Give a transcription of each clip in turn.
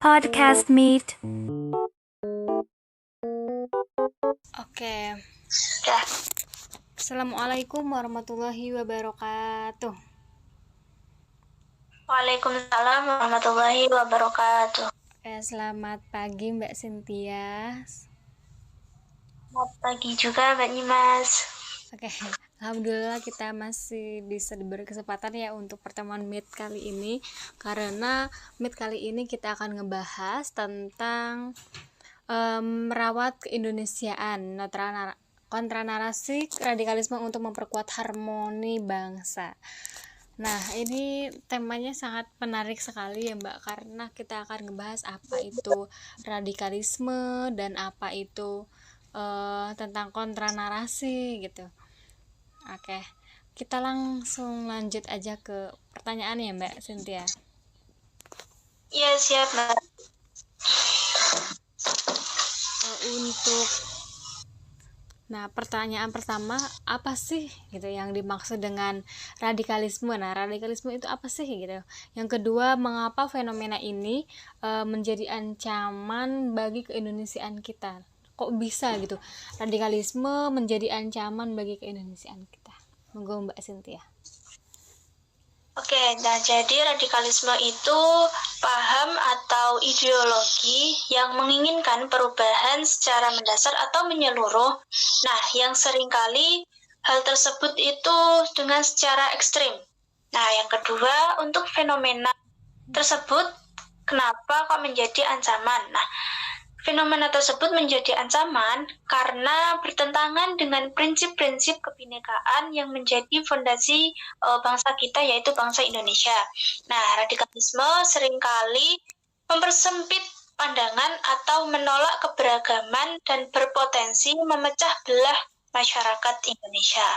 Podcast Meet. Oke. Ya. Assalamualaikum warahmatullahi wabarakatuh. Waalaikumsalam warahmatullahi wabarakatuh. Selamat pagi Mbak Cynthia. Selamat pagi juga Mbak Nimas. Oke, alhamdulillah kita masih bisa diberi kesempatan ya untuk pertemuan Meet kali ini. Karena Meet kali ini kita akan ngebahas tentang merawat keindonesiaan, kontra narasi radikalisme untuk memperkuat harmoni bangsa. Nah, ini temanya sangat menarik sekali ya Mbak, karena kita akan ngebahas apa itu radikalisme dan apa itu tentang kontra narasi gitu. Oke, kita langsung lanjut aja ke pertanyaan ya Mbak Cynthia. Iya, siap Mbak. Pertanyaan pertama, apa sih gitu yang dimaksud dengan radikalisme? Nah, radikalisme itu apa sih gitu? Yang kedua, mengapa fenomena ini menjadi ancaman bagi keindonesiaan kita? Kok bisa gitu radikalisme menjadi ancaman bagi keindonesiaan kita? Monggo Mbak Cynthia. Oke, nah jadi radikalisme itu paham atau ideologi yang menginginkan perubahan secara mendasar atau menyeluruh. Nah, yang seringkali hal tersebut itu dengan secara ekstrim. Nah, yang kedua, untuk fenomena tersebut, kenapa kok menjadi ancaman? Nah, fenomena tersebut menjadi ancaman karena bertentangan dengan prinsip-prinsip kebinekaan yang menjadi fondasi bangsa kita, yaitu bangsa Indonesia. Nah, radikalisme seringkali mempersempit pandangan atau menolak keberagaman dan berpotensi memecah belah masyarakat Indonesia.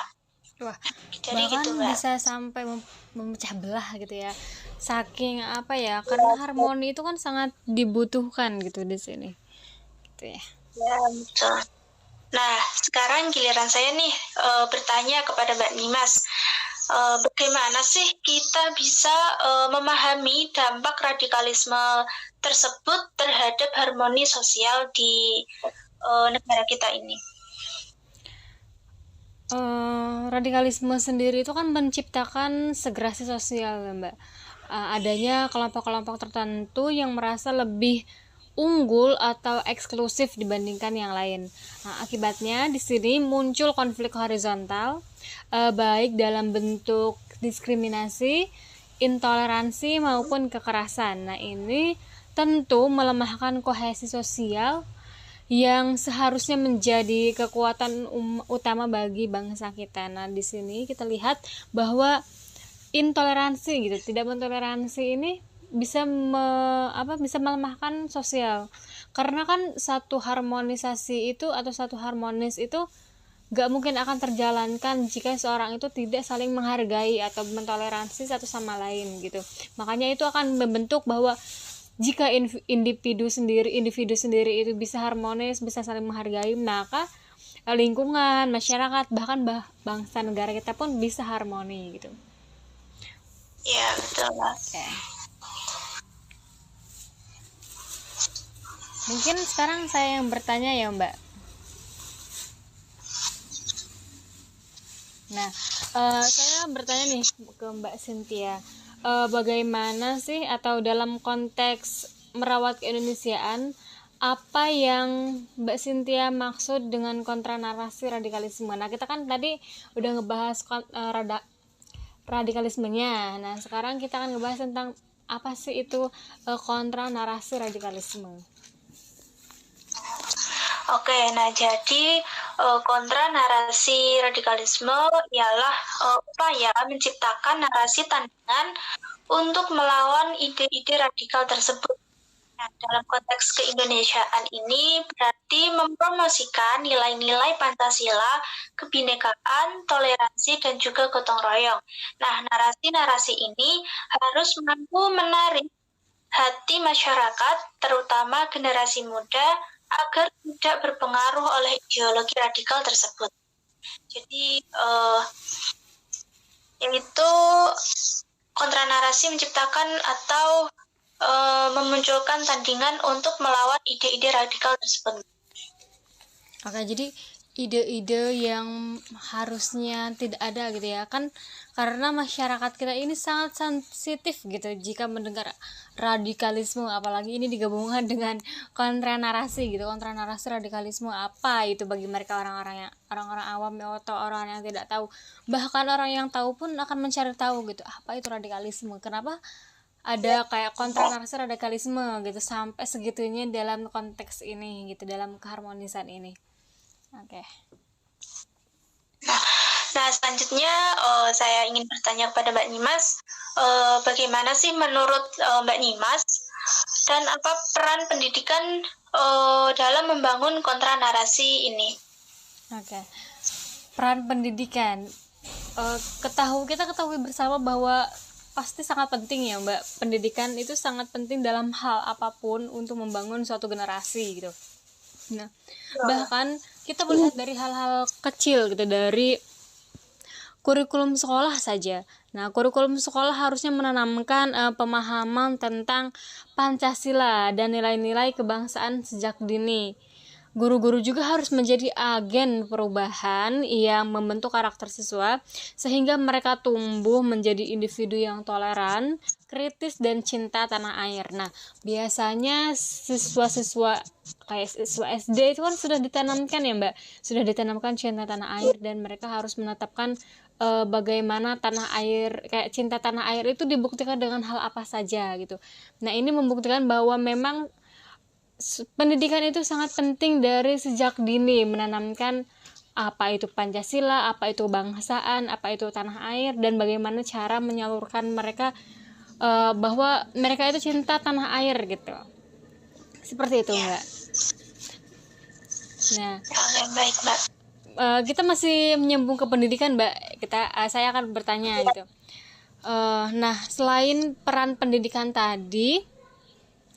Wah, jadi bahkan gitu, Mbak. bisa sampai memecah belah gitu ya. Saking apa ya? Karena harmoni itu kan sangat dibutuhkan gitu di sini. Gitu ya. Ya, betul. Nah, sekarang giliran saya nih bertanya kepada Mbak Nimas. Bagaimana sih kita bisa memahami dampak radikalisme tersebut terhadap harmoni sosial di negara kita ini? Radikalisme sendiri itu kan menciptakan segregasi sosial ya Mbak. Adanya kelompok-kelompok tertentu yang merasa lebih unggul atau eksklusif dibandingkan yang lain. Nah, akibatnya di sini muncul konflik horizontal, baik dalam bentuk diskriminasi, intoleransi maupun kekerasan. Nah, ini tentu melemahkan kohesi sosial yang seharusnya menjadi kekuatan utama bagi bangsa kita. Nah, di sini kita lihat bahwa intoleransi gitu, tidak mentoleransi ini bisa melemahkan sosial. Karena kan satu harmonisasi itu atau satu harmonis itu gak mungkin akan terjalankan jika seorang itu tidak saling menghargai atau mentoleransi satu sama lain gitu. Makanya itu akan membentuk bahwa jika individu sendiri itu bisa harmonis, bisa saling menghargai, maka lingkungan, masyarakat, bahkan bangsa negara kita pun bisa harmoni gitu. Iya, betul, Mbak. Okay. Mungkin sekarang saya yang bertanya ya Mbak. Nah, saya bertanya nih ke Mbak Cynthia. Bagaimana sih atau dalam konteks merawat keindonesiaan, apa yang Mbak Cynthia maksud dengan kontra narasi radikalisme? Nah, kita kan tadi udah ngebahas radikalismenya. Nah, sekarang kita akan ngebahas tentang apa sih itu kontra narasi radikalisme. Oke, nah jadi kontra narasi radikalisme ialah upaya menciptakan narasi tandingan untuk melawan ide-ide radikal tersebut. Nah, dalam konteks keindonesiaan ini berarti mempromosikan nilai-nilai Pancasila, kebinekaan, toleransi, dan juga gotong royong. Nah, narasi-narasi ini harus mampu menarik hati masyarakat, terutama generasi muda, agar tidak berpengaruh oleh ideologi radikal tersebut. Jadi, yaitu kontra narasi menciptakan atau memunculkan tandingan untuk melawan ide-ide radikal tersebut. Oke, jadi ide-ide yang harusnya tidak ada gitu ya kan, karena masyarakat kita ini sangat sensitif gitu jika mendengar radikalisme, apalagi ini digabungkan dengan kontra narasi gitu. Kontra narasi radikalisme apa itu bagi mereka, orang-orang awam atau orang yang tidak tahu, bahkan orang yang tahu pun akan mencari tahu gitu apa itu radikalisme, kenapa ada kayak kontra narasi radikalisme gitu sampai segitunya dalam konteks ini gitu, dalam keharmonisan ini. Oke. Nah, selanjutnya saya ingin bertanya kepada Mbak Nimas, bagaimana sih menurut Mbak Nimas dan apa peran pendidikan dalam membangun kontra narasi ini? Oke. Peran pendidikan, kita ketahui bersama bahwa pasti sangat penting ya Mbak, pendidikan itu sangat penting dalam hal apapun untuk membangun suatu generasi gitu. Nah, bahkan kita melihat dari hal-hal kecil gitu, dari kurikulum sekolah saja. Nah, kurikulum sekolah harusnya menanamkan pemahaman tentang Pancasila dan nilai-nilai kebangsaan sejak dini. Guru-guru juga harus menjadi agen perubahan yang membentuk karakter siswa sehingga mereka tumbuh menjadi individu yang toleran, kritis, dan cinta tanah air. Nah, biasanya siswa-siswa kayak siswa SD itu kan sudah ditanamkan ya Mbak, sudah ditanamkan cinta tanah air, dan mereka harus menetapkan bagaimana tanah air, kayak cinta tanah air itu dibuktikan dengan hal apa saja gitu. Nah, ini membuktikan bahwa memang pendidikan itu sangat penting dari sejak dini, menanamkan apa itu Pancasila, apa itu kebangsaan, apa itu tanah air, dan bagaimana cara menyalurkan mereka bahwa mereka itu cinta tanah air gitu. Seperti itu Mbak. Nah, baik Mbak. Kita masih menyambung ke pendidikan Mbak. Saya akan bertanya gitu. Nah, selain peran pendidikan tadi,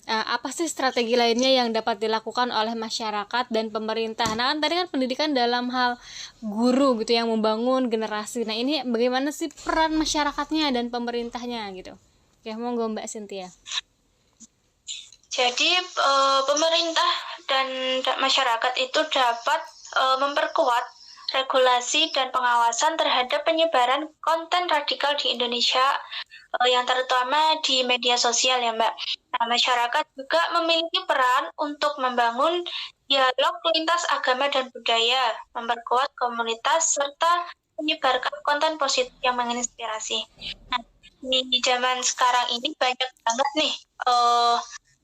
apa sih strategi lainnya yang dapat dilakukan oleh masyarakat dan pemerintah? Nah, kan tadi kan pendidikan dalam hal guru gitu yang membangun generasi. Nah, ini bagaimana sih peran masyarakatnya dan pemerintahnya gitu? Oke, monggo Mbak Cynthia. Jadi pemerintah dan masyarakat itu dapat memperkuat regulasi dan pengawasan terhadap penyebaran konten radikal di Indonesia, yang terutama di media sosial ya Mbak. Nah, masyarakat juga memiliki peran untuk membangun dialog lintas agama dan budaya, memperkuat komunitas, serta menyebarkan konten positif yang menginspirasi. Nah, di zaman sekarang ini banyak banget nih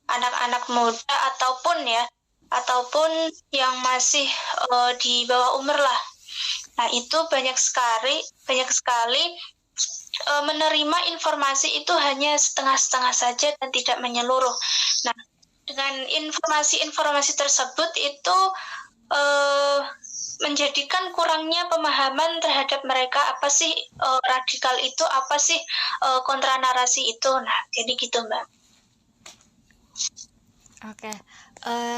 anak-anak muda ataupun yang masih di bawah umur lah. Nah, itu banyak sekali menerima informasi itu hanya setengah-setengah saja dan tidak menyeluruh. Nah, dengan informasi-informasi tersebut itu menjadikan kurangnya pemahaman terhadap mereka, apa sih radikal itu, apa sih kontra narasi itu. Nah, jadi gitu Mbak. Oke,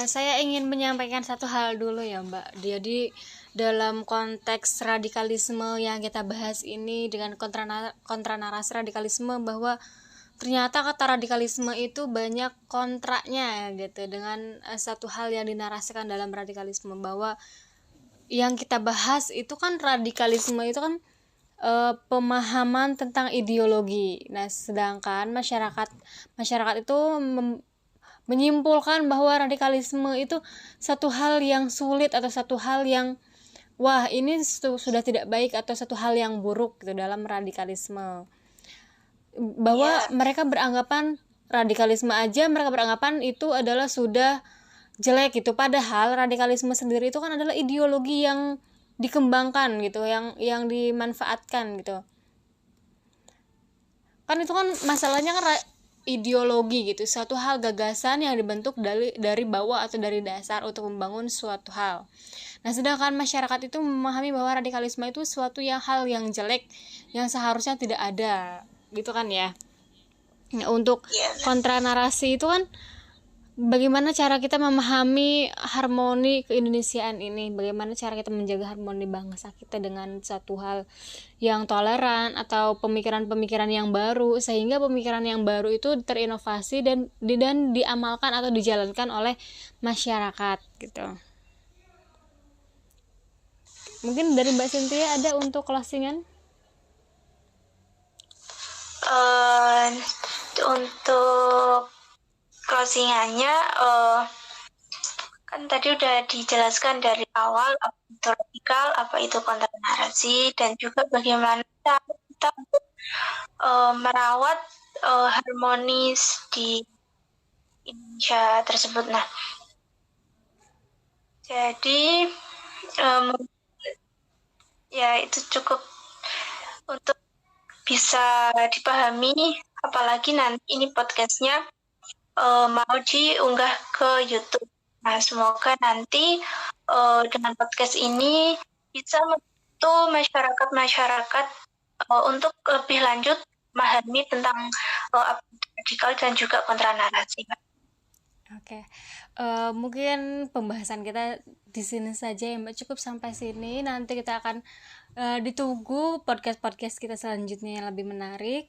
saya ingin menyampaikan satu hal dulu ya Mbak. Jadi dalam konteks radikalisme yang kita bahas ini dengan kontra narasi radikalisme, bahwa ternyata kata radikalisme itu banyak kontraknya gitu dengan satu hal yang dinarasikan dalam radikalisme, bahwa yang kita bahas itu kan radikalisme itu kan pemahaman tentang ideologi. Nah, sedangkan masyarakat itu menyimpulkan bahwa radikalisme itu satu hal yang sulit atau satu hal yang wah ini sudah tidak baik atau satu hal yang buruk gitu dalam radikalisme, bahwa mereka beranggapan radikalisme aja mereka beranggapan itu adalah sudah jelek gitu, padahal radikalisme sendiri itu kan adalah ideologi yang dikembangkan gitu, yang dimanfaatkan gitu kan. Itu kan masalahnya kan ideologi gitu, suatu hal gagasan yang dibentuk dari bawah atau dari dasar untuk membangun suatu hal. Nah, sedangkan masyarakat itu memahami bahwa radikalisme itu suatu hal yang jelek yang seharusnya tidak ada gitu kan ya. Nah, untuk kontra narasi itu kan bagaimana cara kita memahami harmoni keindonesiaan ini, bagaimana cara kita menjaga harmoni bangsa kita dengan satu hal yang toleran atau pemikiran-pemikiran yang baru, sehingga pemikiran yang baru itu terinovasi dan diamalkan atau dijalankan oleh masyarakat gitu. Mungkin dari Mbak Cynthia ada untuk closingan? Untuk closingannya, kan tadi udah dijelaskan dari awal apa itu radikal, apa itu kontra narasi, dan juga bagaimana kita untuk merawat harmonis di Indonesia tersebut. Nah, jadi ya itu cukup untuk bisa dipahami, apalagi nanti ini podcastnya mau diunggah ke YouTube. Nah, semoga nanti dengan podcast ini bisa membantu masyarakat untuk lebih lanjut memahami tentang radikal dan juga kontra narasi. Oke, mungkin pembahasan kita di sini saja ya Mbak, cukup sampai sini. Nanti kita akan ditunggu podcast-podcast kita selanjutnya yang lebih menarik.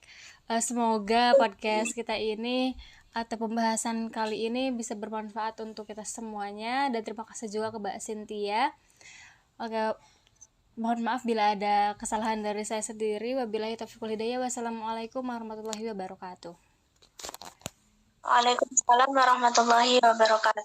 Semoga podcast kita ini atau pembahasan kali ini bisa bermanfaat untuk kita semuanya, dan terima kasih juga ke Mbak Cynthia. Oke, mohon maaf bila ada kesalahan dari saya sendiri. Wabillahi taufiq wal hidayah. Wassalamualaikum warahmatullahi wabarakatuh. Waalaikumsalam warahmatullahi wabarakatuh.